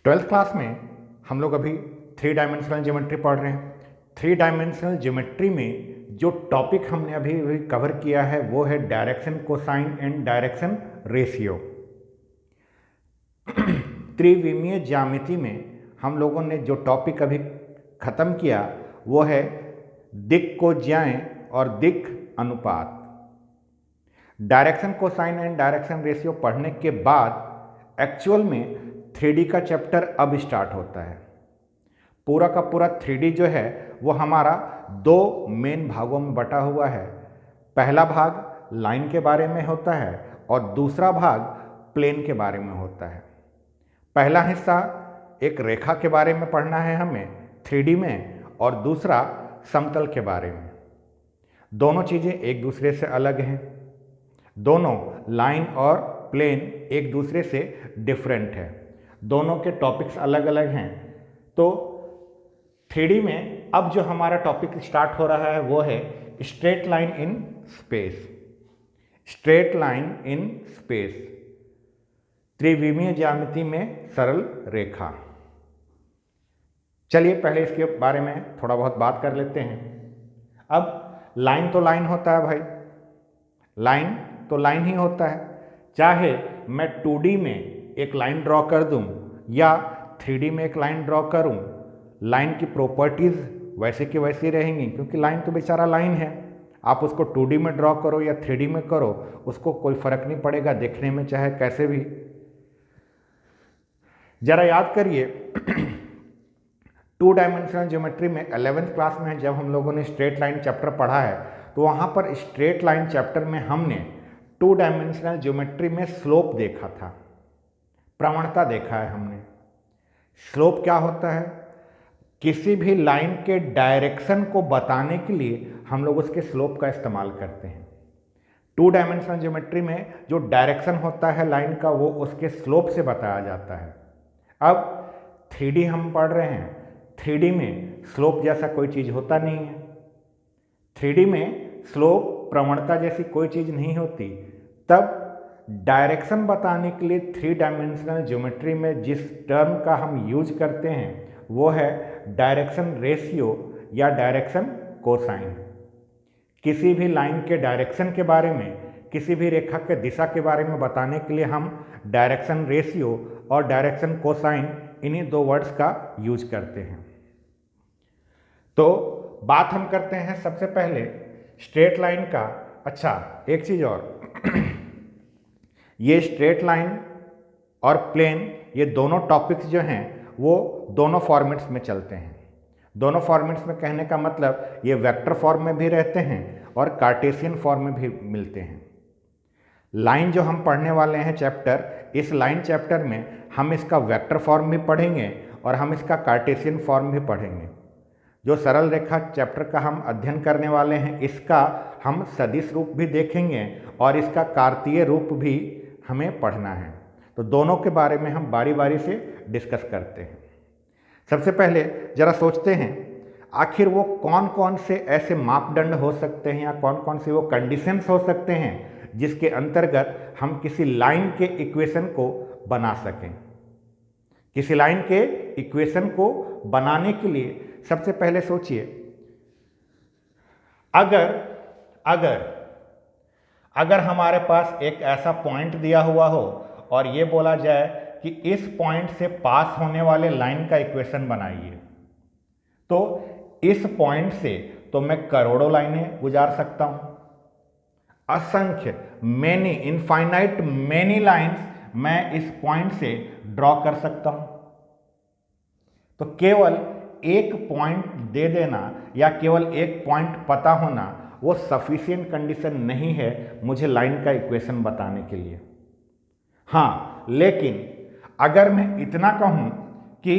Twelfth class में हम लोग अभी 3 डायमेंशनल ज्योमेट्री पढ़ रहे हैं। 3 डायमेंशनल ज्योमेट्री में जो टॉपिक हमने अभी कवर किया है वो है direction cosine and direction ratio. त्रिविमीय ज्यामिति में हम लोगों ने जो टॉपिक अभी ख़त्म किया वो है दिक् कोज्याएं और दिक् अनुपात। Direction cosine and direction ratio पढ़ने के बाद एक्चुअल में 3D का चैप्टर अब स्टार्ट होता है। पूरा का पूरा 3D जो है वो हमारा दो मेन भागों में बटा हुआ है। पहला भाग लाइन के बारे में होता है और दूसरा भाग प्लेन के बारे में होता है। पहला हिस्सा एक रेखा के बारे में पढ़ना है हमें 3D में, और दूसरा समतल के बारे में। दोनों चीज़ें एक दूसरे से अलग हैं। दोनों लाइन और प्लेन एक दूसरे से डिफरेंट है। दोनों के टॉपिक्स अलग अलग हैं। तो 3D में अब जो हमारा टॉपिक स्टार्ट हो रहा है वो है straight line in space. Straight line in space, त्रिविमीय ज्यामिति में सरल रेखा। चलिए पहले इसके बारे में थोड़ा बहुत बात कर लेते हैं। अब लाइन तो लाइन होता है भाई, लाइन तो लाइन ही होता है। चाहे मैं 2D में एक लाइन ड्रॉ कर दूं या 3D में एक लाइन ड्रॉ करूं, लाइन की प्रॉपर्टीज़ वैसे की वैसी रहेंगी, क्योंकि लाइन तो बेचारा लाइन है। आप उसको 2D में ड्रॉ करो या 3D में करो, उसको कोई फर्क नहीं पड़ेगा देखने में, चाहे कैसे भी। जरा याद करिए 2 डायमेंशनल ज्योमेट्री में 11th क्लास में जब हम लोगों ने स्ट्रेट लाइन चैप्टर पढ़ा है तो वहाँ पर स्ट्रेट लाइन चैप्टर में हमने 2 डायमेंशनल ज्योमेट्री में स्लोप देखा था, प्रवणता देखा है हमने। स्लोप क्या होता है? किसी भी लाइन के डायरेक्शन को बताने के लिए हम लोग उसके स्लोप का इस्तेमाल करते हैं। 2 डायमेंशनल ज्योमेट्री में जो डायरेक्शन होता है लाइन का वो उसके स्लोप से बताया जाता है। अब 3D हम पढ़ रहे हैं, 3D में स्लोप जैसा कोई चीज़ होता नहीं है। 3D में स्लोप प्रवणता जैसी कोई चीज़ नहीं होती। तब डायरेक्शन बताने के लिए 3 डायमेंशनल ज्योमेट्री में जिस टर्म का हम यूज करते हैं वो है डायरेक्शन रेशियो या डायरेक्शन कोसाइन। किसी भी लाइन के डायरेक्शन के बारे में, किसी भी रेखा के दिशा के बारे में बताने के लिए हम डायरेक्शन रेशियो और डायरेक्शन कोसाइन इन्हीं दो वर्ड्स का यूज करते हैं। तो बात हम करते हैं सबसे पहले स्ट्रेट लाइन का। अच्छा, एक चीज़ और ये स्ट्रेट लाइन और प्लेन, ये दोनों टॉपिक्स जो हैं वो दोनों फॉर्मेट्स में चलते हैं। दोनों फॉर्मेट्स में कहने का मतलब ये वेक्टर फॉर्म में भी रहते हैं और कार्टेशियन फॉर्म में भी मिलते हैं। लाइन जो हम पढ़ने वाले हैं चैप्टर, इस लाइन चैप्टर में हम इसका वेक्टर फॉर्म भी पढ़ेंगे और हम इसका कार्टेशियन फॉर्म भी पढ़ेंगे। जो सरल रेखा चैप्टर का हम अध्ययन करने वाले हैं इसका हम सदिश रूप भी देखेंगे और इसका कार्तीय रूप भी हमें पढ़ना है। तो दोनों के बारे में हम बारी बारी से डिस्कस करते हैं। सबसे पहले जरा सोचते हैं आखिर वो कौन कौन से ऐसे मापदंड हो सकते हैं या कौन कौन से वो कंडीशंस हो सकते हैं जिसके अंतर्गत हम किसी लाइन के इक्वेशन को बना सकें। किसी लाइन के इक्वेशन को बनाने के लिए सबसे पहले सोचिए, अगर हमारे पास एक ऐसा पॉइंट दिया हुआ हो और ये बोला जाए कि इस पॉइंट से पास होने वाले लाइन का इक्वेशन बनाइए, तो इस पॉइंट से तो मैं करोड़ों लाइनें गुजार सकता हूं। असंख्य, मेनी, इनफाइनाइट मेनी लाइन्स मैं इस पॉइंट से ड्रॉ कर सकता हूं। तो केवल एक पॉइंट दे देना या केवल एक पॉइंट पता होना वो सफिशिएंट कंडीशन नहीं है मुझे लाइन का इक्वेशन बताने के लिए। हाँ, लेकिन अगर मैं इतना कहूं कि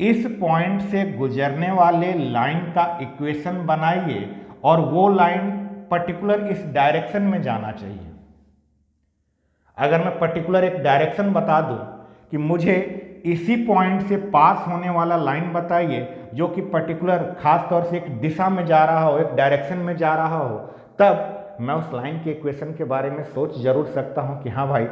इस पॉइंट से गुजरने वाले लाइन का इक्वेशन बनाइए और वो लाइन पर्टिकुलर इस डायरेक्शन में जाना चाहिए। अगर मैं पर्टिकुलर एक डायरेक्शन बता दूं कि मुझे इसी पॉइंट से पास होने वाला लाइन बताइए जो कि पर्टिकुलर खास तौर से एक दिशा में जा रहा हो, एक डायरेक्शन में जा रहा हो, तब मैं उस लाइन के इक्वेशन के बारे में सोच जरूर सकता हूं कि हाँ भाई,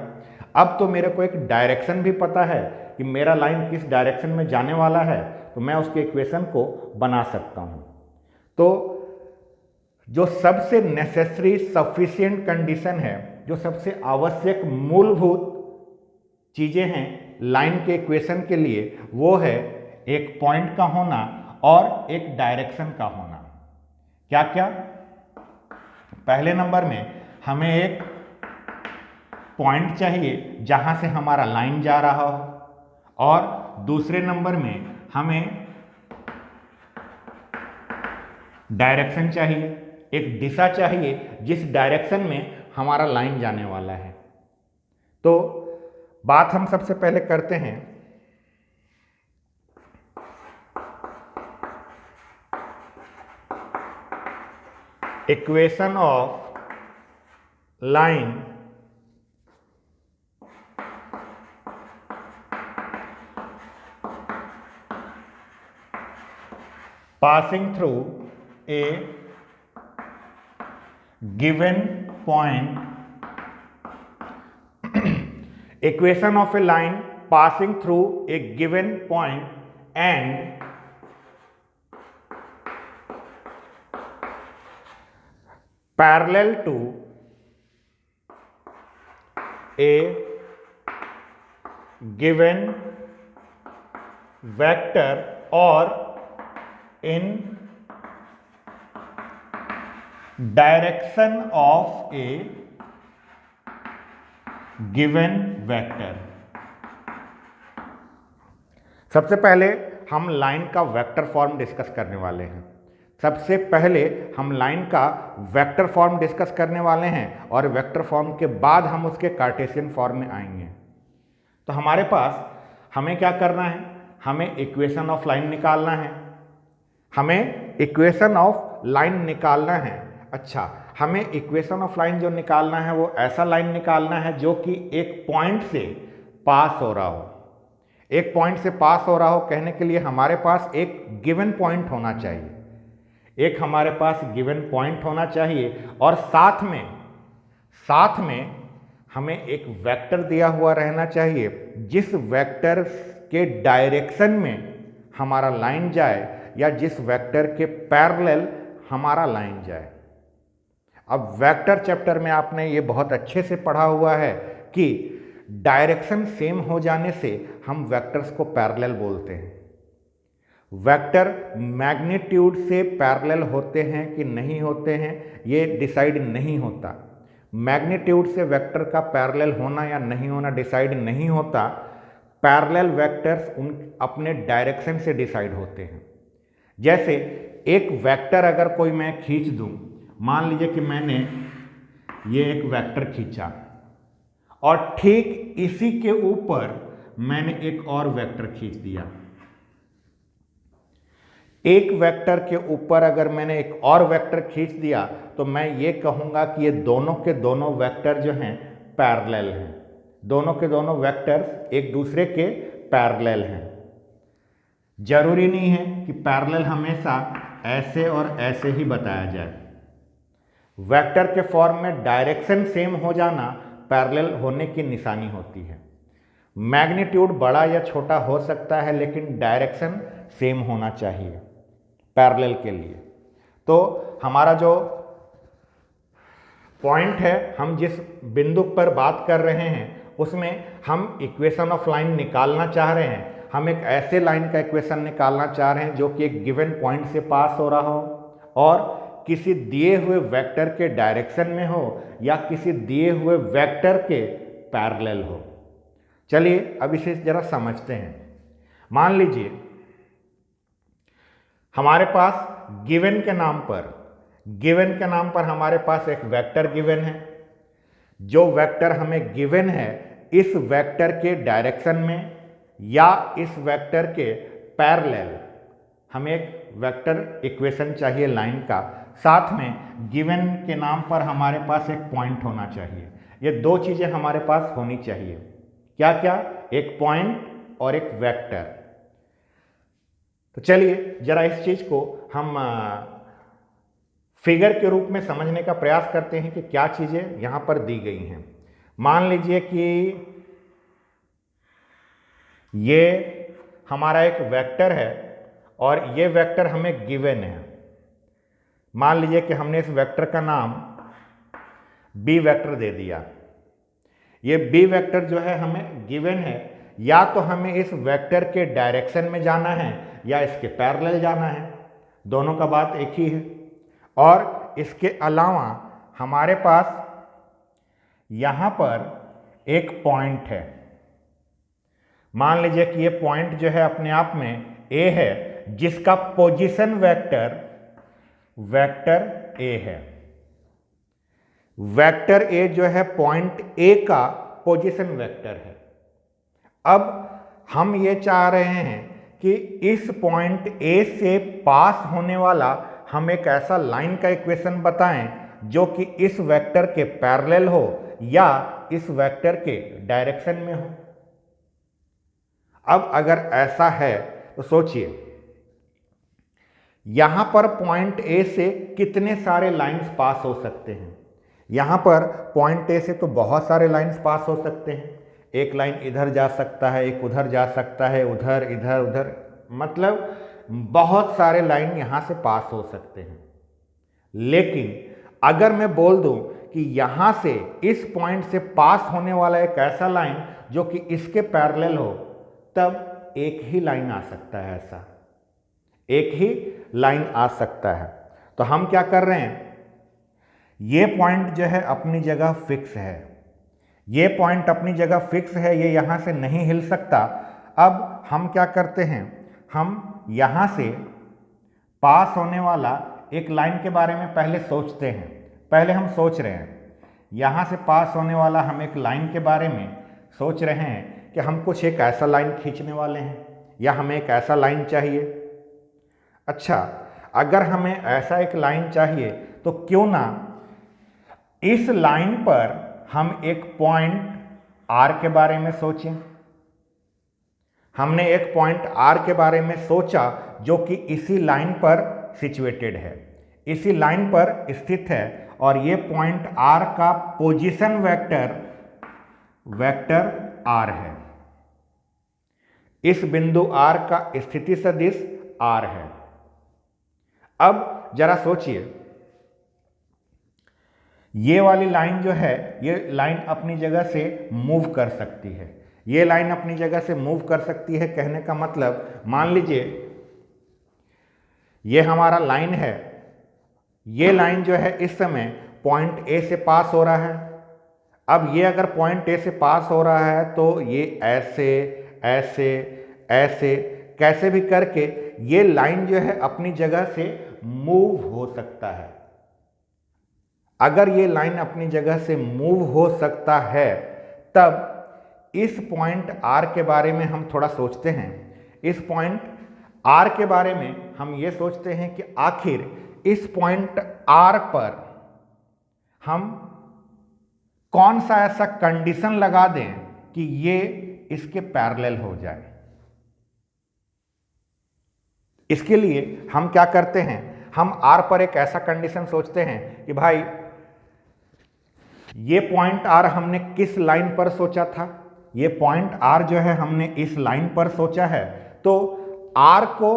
अब तो मेरे को एक डायरेक्शन भी पता है कि मेरा लाइन किस डायरेक्शन में जाने वाला है, तो मैं उसके इक्वेशन को बना सकता हूँ। तो जो सबसे नेसेसरी सफिशिएंट कंडीशन है, जो सबसे आवश्यक मूलभूत चीज़ें हैं लाइन के इक्वेशन के लिए, वो है एक पॉइंट का होना और एक डायरेक्शन का होना। क्या क्या? पहले नंबर में हमें एक पॉइंट चाहिए जहां से हमारा लाइन जा रहा हो, और दूसरे नंबर में हमें डायरेक्शन चाहिए, एक दिशा चाहिए जिस डायरेक्शन में हमारा लाइन जाने वाला है। तो बात हम सबसे पहले करते हैं equation of line passing through a given point, equation of a line passing through a given point and parallel to a given vector or in direction of a given vector। सबसे पहले हम लाइन का vector form discuss करने वाले हैं। सबसे पहले हम लाइन का वेक्टर फॉर्म डिस्कस करने वाले हैं और वेक्टर फॉर्म के बाद हम उसके कार्टेशियन फॉर्म में आएंगे। तो हमारे पास हमें क्या करना है? हमें इक्वेशन ऑफ लाइन निकालना है। हमें इक्वेशन ऑफ लाइन निकालना है। अच्छा, हमें इक्वेशन ऑफ लाइन जो निकालना है वो ऐसा लाइन निकालना है जो कि एक पॉइंट से पास हो रहा हो। एक पॉइंट से पास हो रहा हो कहने के लिए हमारे पास एक गिवन पॉइंट होना चाहिए। एक हमारे पास गिवन पॉइंट होना चाहिए और साथ में हमें एक वेक्टर दिया हुआ रहना चाहिए जिस वेक्टर के डायरेक्शन में हमारा लाइन जाए या जिस वेक्टर के पैरेलल हमारा लाइन जाए। अब वेक्टर चैप्टर में आपने ये बहुत अच्छे से पढ़ा हुआ है कि डायरेक्शन सेम हो जाने से हम वेक्टर्स को पैरेलल बोलते हैं। वेक्टर मैग्नीट्यूड से पैरेलल होते हैं कि नहीं होते हैं ये डिसाइड नहीं होता। मैग्नीट्यूड से वेक्टर का पैरेलल होना या नहीं होना डिसाइड नहीं होता। पैरेलल वेक्टर्स उन अपने डायरेक्शन से डिसाइड होते हैं। जैसे एक वेक्टर अगर कोई मैं खींच दूं, मान लीजिए कि मैंने ये एक वेक्टर खींचा और ठीक इसी के ऊपर मैंने एक और वेक्टर खींच दिया। एक वेक्टर के ऊपर अगर मैंने एक और वेक्टर खींच दिया तो मैं ये कहूँगा कि ये दोनों के दोनों वेक्टर जो हैं पैरेलल हैं। दोनों के दोनों वेक्टर्स एक दूसरे के पैरेलल हैं। जरूरी नहीं है कि पैरेलल हमेशा ऐसे और ऐसे ही बताया जाए। वेक्टर के फॉर्म में डायरेक्शन सेम हो जाना पैरेलल होने की निशानी होती है। मैग्नीट्यूड बड़ा या छोटा हो सकता है लेकिन डायरेक्शन सेम होना चाहिए पैरेलल के लिए। तो हमारा जो पॉइंट है, हम जिस बिंदु पर बात कर रहे हैं उसमें हम इक्वेशन ऑफ लाइन निकालना चाह रहे हैं। हम एक ऐसे लाइन का इक्वेशन निकालना चाह रहे हैं जो कि एक गिवन पॉइंट से पास हो रहा हो और किसी दिए हुए वेक्टर के डायरेक्शन में हो या किसी दिए हुए वेक्टर के पैरेलल हो। चलिए अब इसे जरा समझते हैं। मान लीजिए हमारे पास गिवन के नाम पर हमारे पास एक वेक्टर गिवन है। जो वेक्टर हमें गिवन है इस वेक्टर के डायरेक्शन में या इस वेक्टर के पैरेलल हमें एक वेक्टर इक्वेशन चाहिए लाइन का। साथ में गिवन के नाम पर हमारे पास एक पॉइंट होना चाहिए। ये दो चीज़ें हमारे पास होनी चाहिए। क्या क्या? एक पॉइंट और एक वेक्टर। तो चलिए जरा इस चीज़ को हम फिगर के रूप में समझने का प्रयास करते हैं कि क्या चीज़ें यहाँ पर दी गई हैं। मान लीजिए कि ये हमारा एक वेक्टर है और ये वेक्टर हमें गिवन है। मान लीजिए कि हमने इस वेक्टर का नाम बी वेक्टर दे दिया। ये बी वेक्टर जो है हमें गिवन है, या तो हमें इस वेक्टर के डायरेक्शन में जाना है या इसके पैरेलल जाना है, दोनों का बात एक ही है। और इसके अलावा हमारे पास यहाँ पर एक पॉइंट है। मान लीजिए कि ये पॉइंट जो है अपने आप में ए है, जिसका पोजीशन वेक्टर ए है। वेक्टर ए जो है पॉइंट ए का पोजीशन वेक्टर है। अब हम ये चाह रहे हैं कि इस पॉइंट ए से पास होने वाला हम एक ऐसा लाइन का इक्वेशन बताएं जो कि इस वेक्टर के पैरेलल हो या इस वेक्टर के डायरेक्शन में हो। अब अगर ऐसा है तो सोचिए, यहां पर पॉइंट ए से कितने सारे लाइंस पास हो सकते हैं। यहां पर पॉइंट ए से तो बहुत सारे लाइंस पास हो सकते हैं। एक लाइन इधर जा सकता है, एक उधर जा सकता है, उधर इधर उधर, मतलब बहुत सारे लाइन यहां से पास हो सकते हैं। लेकिन अगर मैं बोल दूं कि यहां से इस पॉइंट से पास होने वाला एक ऐसा लाइन जो कि इसके पैरेलल हो, तब एक ही लाइन आ सकता है। ऐसा एक ही लाइन आ सकता है। तो हम क्या कर रहे हैं, ये पॉइंट जो है अपनी जगह फिक्स है। ये पॉइंट अपनी जगह फिक्स है, ये यहां से नहीं हिल सकता। अब हम क्या करते हैं, हम यहां से पास होने वाला एक लाइन के बारे में पहले सोचते हैं। पहले हम सोच रहे हैं, यहां से पास होने वाला हम एक लाइन के बारे में सोच रहे हैं कि हम कुछ एक ऐसा लाइन खींचने वाले हैं या हमें एक ऐसा लाइन चाहिए। अच्छा, अगर हमें ऐसा एक लाइन चाहिए तो क्यों ना इस लाइन पर हम एक पॉइंट आर के बारे में सोचें। हमने एक पॉइंट आर के बारे में सोचा जो कि इसी लाइन पर सिचुएटेड है, इसी लाइन पर स्थित है, और ये पॉइंट आर का पोजीशन वेक्टर आर है। इस बिंदु आर का स्थिति सदिश आर है। अब जरा सोचिए, ये वाली लाइन जो है, ये लाइन अपनी जगह से मूव कर सकती है। ये लाइन अपनी जगह से मूव कर सकती है, कहने का मतलब मान लीजिए ये हमारा लाइन है। ये लाइन जो है इस समय पॉइंट ए से पास हो रहा है। अब ये अगर पॉइंट ए से पास हो रहा है तो ये ऐसे ऐसे ऐसे कैसे भी करके ये लाइन जो है अपनी जगह से मूव हो सकता है। अगर ये लाइन अपनी जगह से मूव हो सकता है, तब इस पॉइंट आर के बारे में हम थोड़ा सोचते हैं। इस पॉइंट आर के बारे में हम ये सोचते हैं कि आखिर इस पॉइंट आर पर हम कौन सा ऐसा कंडीशन लगा दें कि ये इसके पैरेलल हो जाए। इसके लिए हम क्या करते हैं, हम आर पर एक ऐसा कंडीशन सोचते हैं कि भाई ये पॉइंट आर हमने किस लाइन पर सोचा था। ये पॉइंट आर जो है हमने इस लाइन पर सोचा है। तो आर को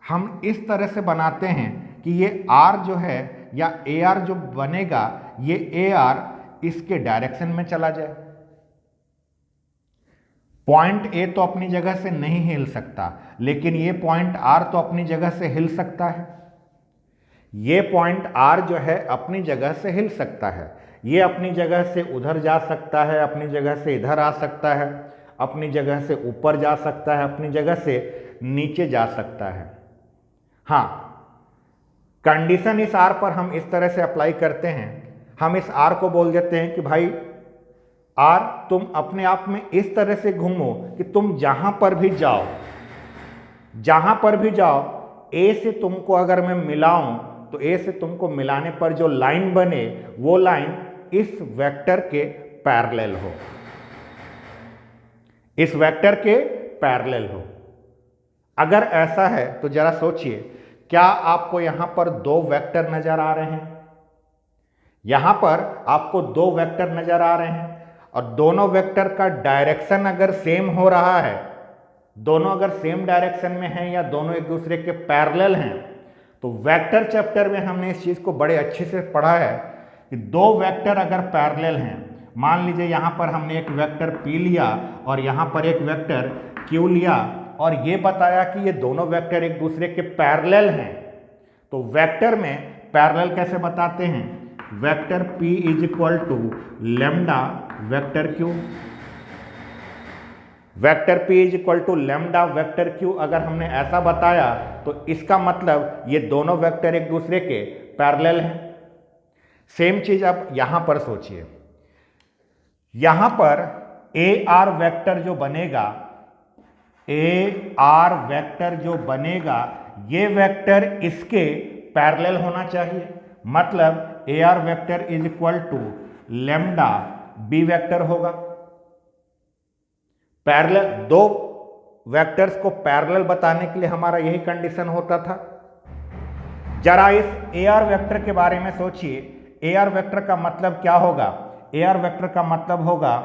हम इस तरह से बनाते हैं कि ये आर जो है या ए आर जो बनेगा, ये ए आर इसके डायरेक्शन में चला जाए। पॉइंट ए तो अपनी जगह से नहीं हिल सकता, लेकिन ये पॉइंट आर तो अपनी जगह से हिल सकता है। ये पॉइंट आर जो है अपनी जगह से हिल सकता है। ये अपनी जगह से उधर जा सकता है, अपनी जगह से इधर आ सकता है, अपनी जगह से ऊपर जा सकता है, अपनी जगह से नीचे जा सकता है। हाँ, कंडीशन इस आर पर हम इस तरह से अप्लाई करते हैं। हम इस आर को बोल देते हैं कि भाई आर तुम अपने आप में इस तरह से घूमो कि तुम जहां पर भी जाओ, जहां पर भी जाओ, ए से तुमको अगर मैं मिलाऊं तो ए से तुमको मिलाने पर जो लाइन बने वो लाइन इस वेक्टर के पैरेलल हो, इस वेक्टर के पैरेलल हो। अगर ऐसा है तो जरा सोचिए, क्या आपको यहां पर दो वेक्टर नजर आ रहे हैं? यहां पर आपको दो वेक्टर नजर आ रहे हैं और दोनों वेक्टर का डायरेक्शन अगर सेम हो रहा है दोनों अगर सेम डायरेक्शन में हैं या दोनों एक दूसरे के पैरेलल हैं, तो वेक्टर चैप्टर में हमने इस चीज़ को बड़े अच्छे से पढ़ा है कि दो वेक्टर अगर पैरेलल हैं, मान लीजिए यहाँ पर हमने एक वेक्टर P लिया और यहाँ पर एक वेक्टर Q लिया और ये बताया कि ये दोनों वेक्टर एक दूसरे के पैरेलल हैं, तो वेक्टर में पैरेलल कैसे बताते हैं? Vector P is equal to lambda vector Q, vector P is equal to lambda vector Q अगर हमने ऐसा बताया तो इसका मतलब ये दोनों वेक्टर एक दूसरे के पैरेलल हैं। सेम चीज अब यहां पर सोचिए, यहां पर AR वेक्टर जो बनेगा, AR वेक्टर जो बनेगा, ये वेक्टर इसके पैरेलल होना चाहिए, मतलब AR vector is equal to lambda B vector होगा। पैरेलल, दो वेक्टर्स को पैरेलल बताने के लिए हमारा यही कंडीशन होता था। जरा इस AR वेक्टर के बारे में सोचिए, AR वेक्टर का मतलब क्या होगा? AR वेक्टर का मतलब होगा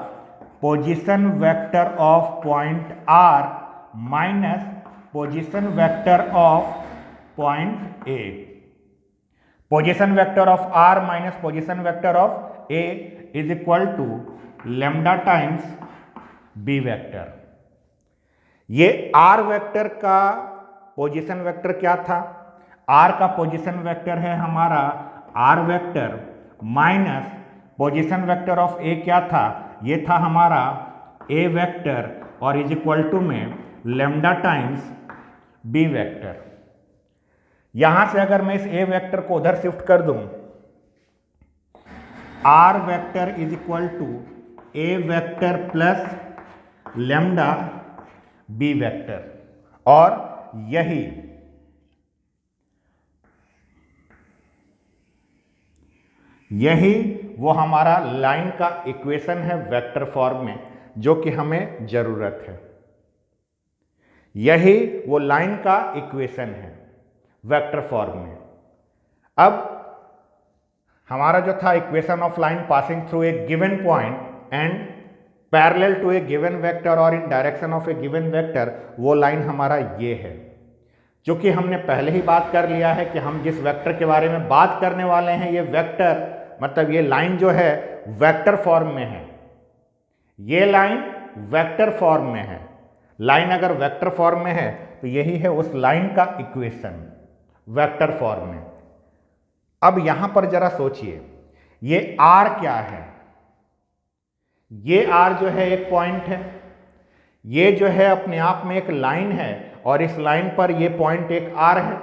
position vector of point R minus position vector of point A। Position vector of R minus position vector of A is equal to lambda times B vector. ये R vector का position vector क्या था? R का position vector है हमारा R vector minus position vector of A क्या था? ये था हमारा A वेक्टर और इज इक्वल टू में लेमडा टाइम्स B वेक्टर। यहां से अगर मैं इस A वेक्टर को उधर शिफ्ट कर दूं, R vector is equal to A vector plus lambda B vector, और यही वो हमारा लाइन का इक्वेशन है वेक्टर फॉर्म में, जो कि हमें जरूरत है। यही वो लाइन का इक्वेशन है वेक्टर फॉर्म में। अब हमारा जो था equation of line passing through a given point and parallel to a given vector और in direction of a given vector, वो लाइन हमारा ये है। जो कि हमने पहले ही बात कर लिया है कि हम जिस वेक्टर के बारे में बात करने वाले हैं, ये वेक्टर मतलब ये लाइन जो है वेक्टर फॉर्म में है। ये लाइन वेक्टर फॉर्म में है। लाइन अगर वेक्टर फॉर्म में है तो यही है उस लाइन का इक्वेशन वेक्टर फॉर्म में। अब यहां पर जरा सोचिए, ये R क्या है? ये R जो है एक पॉइंट है, ये जो है अपने आप में एक लाइन है और इस लाइन पर ये पॉइंट एक R है।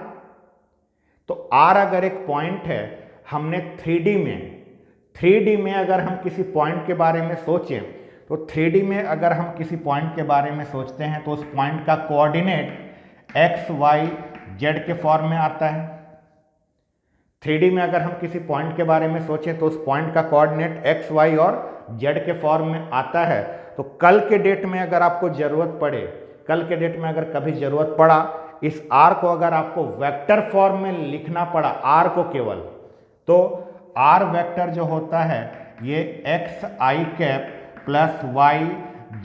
तो R अगर एक पॉइंट है, हमने 3D में अगर हम किसी पॉइंट के बारे में सोचें, तो 3D में अगर हम किसी पॉइंट के बारे में सोचते हैं तो उस पॉइंट का कोऑर्डिनेट x, y, z के फॉर्म में आता है। 3D में अगर हम किसी पॉइंट के बारे में सोचें तो उस पॉइंट का कोऑर्डिनेट x, y और z के फॉर्म में आता है। तो कल के डेट में अगर आपको जरूरत पड़े, कल के डेट में अगर कभी जरूरत पड़ा, इस R को अगर आपको वेक्टर फॉर्म में लिखना पड़ा, R को केवल, तो R वेक्टर जो होता है ये x i cap plus y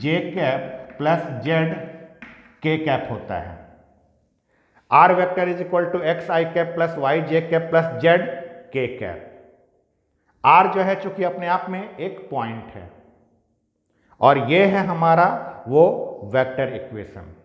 j cap plus z k cap होता है। R vector is equal to x i cap plus y j cap plus z k cap. R जो है चूंकि अपने आप में एक पॉइंट है, और ये है हमारा वो वेक्टर इक्वेशन।